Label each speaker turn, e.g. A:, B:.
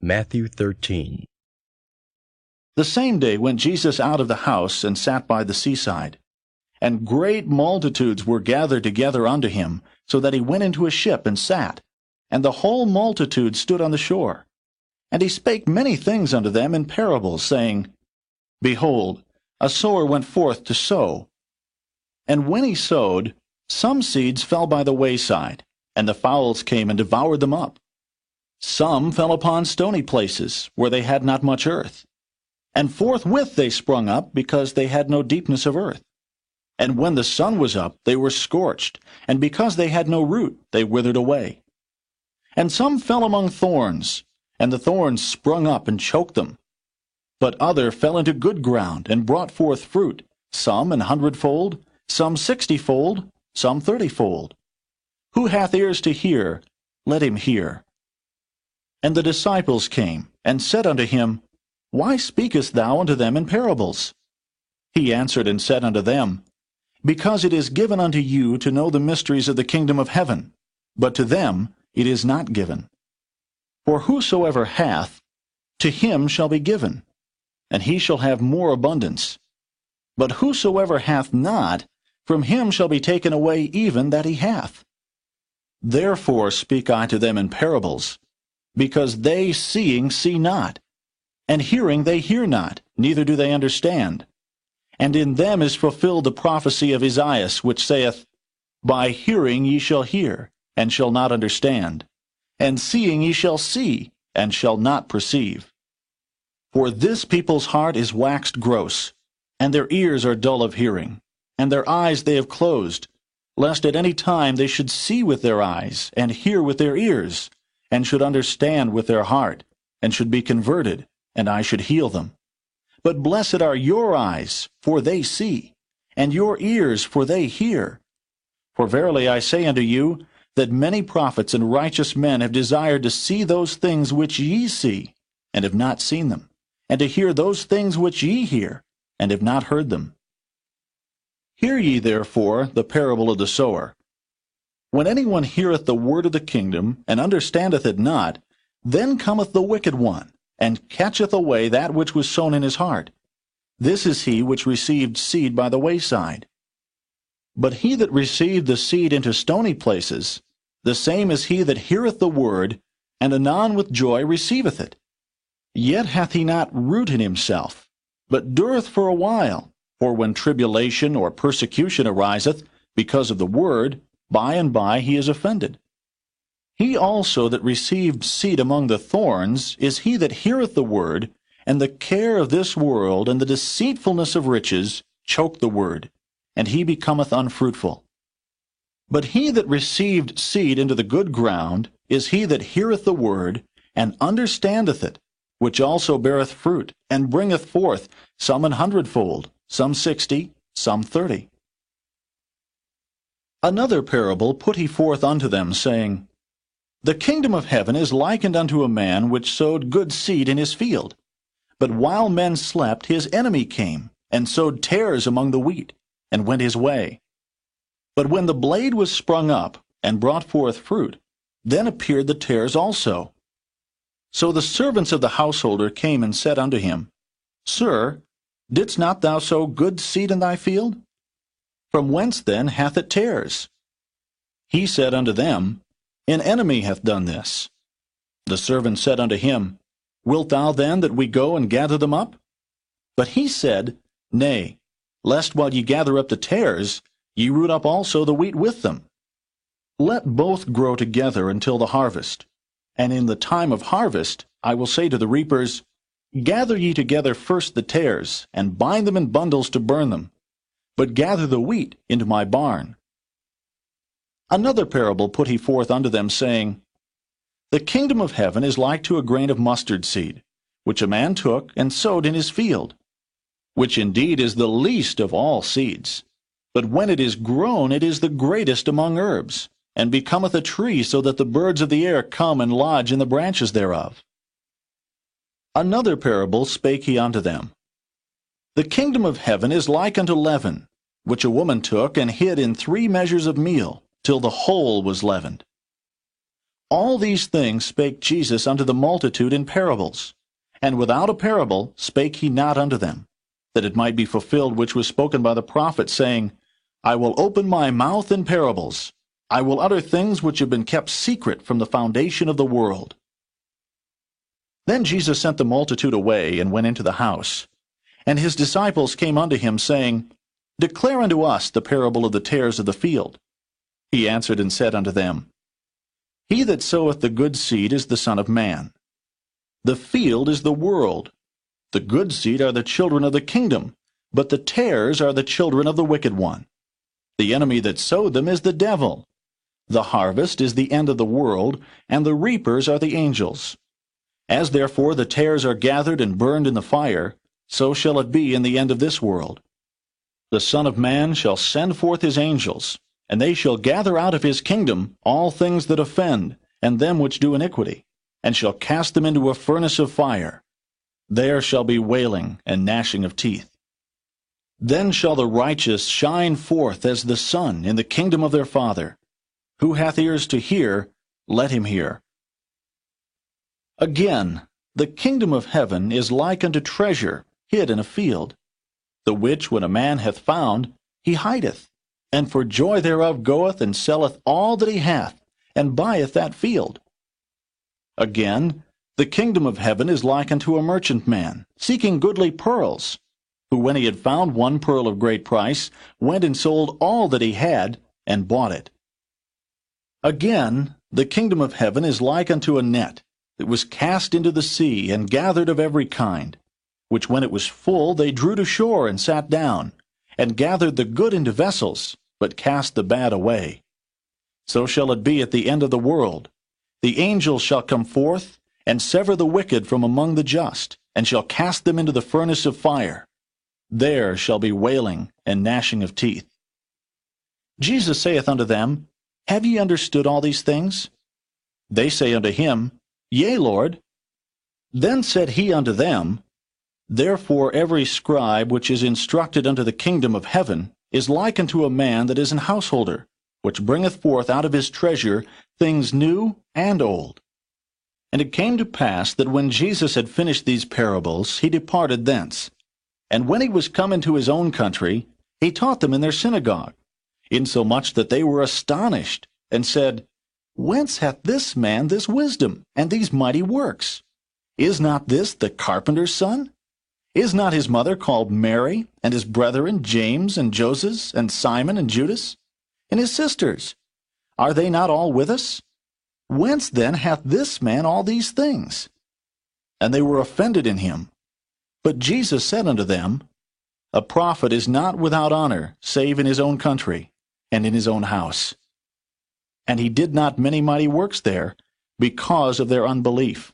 A: Matthew 13.
B: The same day went Jesus out of the house, and sat by the seaside. And great multitudes were gathered together unto him, so that he went into a ship and sat. And the whole multitude stood on the shore. And he spake many things unto them in parables, saying, Behold, a sower went forth to sow. And when he sowed, some seeds fell by the wayside, and the fowls came and devoured them up. Some fell upon stony places, where they had not much earth. And forthwith they sprung up, because they had no deepness of earth. And when the sun was up, they were scorched, and because they had no root, they withered away. And some fell among thorns, and the thorns sprung up and choked them. But other fell into good ground, and brought forth fruit, some 100-fold, some 60-fold, some 30-fold. Who hath ears to hear, let him hear. And the disciples came, and said unto him, Why speakest thou unto them in parables? He answered and said unto them, Because it is given unto you to know the mysteries of the kingdom of heaven, but to them it is not given. For whosoever hath, to him shall be given, and he shall have more abundance. But whosoever hath not, from him shall be taken away even that he hath. Therefore speak I to them in parables, because they seeing see not, and hearing they hear not, neither do they understand. And in them is fulfilled the prophecy of Esaias, which saith, By hearing ye shall hear, and shall not understand, and seeing ye shall see, and shall not perceive. For this people's heart is waxed gross, and their ears are dull of hearing, and their eyes they have closed, lest at any time they should see with their eyes, and hear with their ears, and should understand with their heart, and should be converted, and I should heal them. But blessed are your eyes, for they see, and your ears, for they hear. For verily I say unto you, that many prophets and righteous men have desired to see those things which ye see, and have not seen them, and to hear those things which ye hear, and have not heard them. Hear ye therefore the parable of the sower. When any one heareth the word of the kingdom, and understandeth it not, then cometh the wicked one, and catcheth away that which was sown in his heart. This is he which received seed by the wayside. But he that received the seed into stony places, the same is he that heareth the word, and anon with joy receiveth it. Yet hath he not root in himself, but dureth for a while. For when tribulation or persecution ariseth because of the word, by and by he is offended. He also that received seed among the thorns is he that heareth the word, and the care of this world and the deceitfulness of riches choke the word, and he becometh unfruitful. But he that received seed into the good ground is he that heareth the word, and understandeth it, which also beareth fruit, and bringeth forth some 100-fold, some 60, some 30. Another parable put he forth unto them, saying, The kingdom of heaven is likened unto a man which sowed good seed in his field. But while men slept, his enemy came, and sowed tares among the wheat, and went his way. But when the blade was sprung up, and brought forth fruit, then appeared the tares also. So the servants of the householder came and said unto him, Sir, didst not thou sow good seed in thy field? From whence then hath it tares? He said unto them, An enemy hath done this. The servants said unto him, Wilt thou then that we go and gather them up? But he said, Nay, lest while ye gather up the tares, ye root up also the wheat with them. Let both grow together until the harvest. And in the time of harvest I will say to the reapers, Gather ye together first the tares, and bind them in bundles to burn them, but gather the wheat into my barn. Another parable put he forth unto them, saying, The kingdom of heaven is like to a grain of mustard seed, which a man took and sowed in his field, which indeed is the least of all seeds. But when it is grown, it is the greatest among herbs, and becometh a tree, so that the birds of the air come and lodge in the branches thereof. Another parable spake he unto them. The kingdom of heaven is like unto leaven, which a woman took and hid in 3 measures of meal, till the whole was leavened. All these things spake Jesus unto the multitude in parables. And without a parable spake he not unto them, that it might be fulfilled which was spoken by the prophet, saying, I will open my mouth in parables. I will utter things which have been kept secret from the foundation of the world. Then Jesus sent the multitude away, and went into the house. And his disciples came unto him, saying, Declare unto us the parable of the tares of the field. He answered and said unto them, He that soweth the good seed is the Son of Man. The field is the world. The good seed are the children of the kingdom, but the tares are the children of the wicked one. The enemy that sowed them is the devil. The harvest is the end of the world, and the reapers are the angels. As therefore the tares are gathered and burned in the fire, so shall it be in the end of this world. The Son of Man shall send forth his angels, and they shall gather out of his kingdom all things that offend, and them which do iniquity, and shall cast them into a furnace of fire. There shall be wailing and gnashing of teeth. Then shall the righteous shine forth as the sun in the kingdom of their Father. Who hath ears to hear, let him hear. Again, the kingdom of heaven is like unto treasure hid in a field, the which when a man hath found, he hideth, and for joy thereof goeth and selleth all that he hath, and buyeth that field. Again, the kingdom of heaven is like unto a merchantman, seeking goodly pearls, who when he had found one pearl of great price, went and sold all that he had, and bought it. Again, the kingdom of heaven is like unto a net, that was cast into the sea, and gathered of every kind, which when it was full they drew to shore, and sat down, and gathered the good into vessels, but cast the bad away. So shall it be at the end of the world. The angels shall come forth, and sever the wicked from among the just, and shall cast them into the furnace of fire. There shall be wailing and gnashing of teeth. Jesus saith unto them, Have ye understood all these things? They say unto him, Yea, Lord. Then said he unto them, Therefore every scribe which is instructed unto the kingdom of heaven is like unto a man that is an householder, which bringeth forth out of his treasure things new and old. And it came to pass that when Jesus had finished these parables, he departed thence. And when he was come into his own country, he taught them in their synagogue, insomuch that they were astonished, and said, Whence hath this man this wisdom, and these mighty works? Is not this the carpenter's son? Is not his mother called Mary, and his brethren James, and Joses, and Simon, and Judas? And his sisters, are they not all with us? Whence then hath this man all these things? And they were offended in him. But Jesus said unto them, A prophet is not without honor, save in his own country, and in his own house. And he did not many mighty works there, because of their unbelief.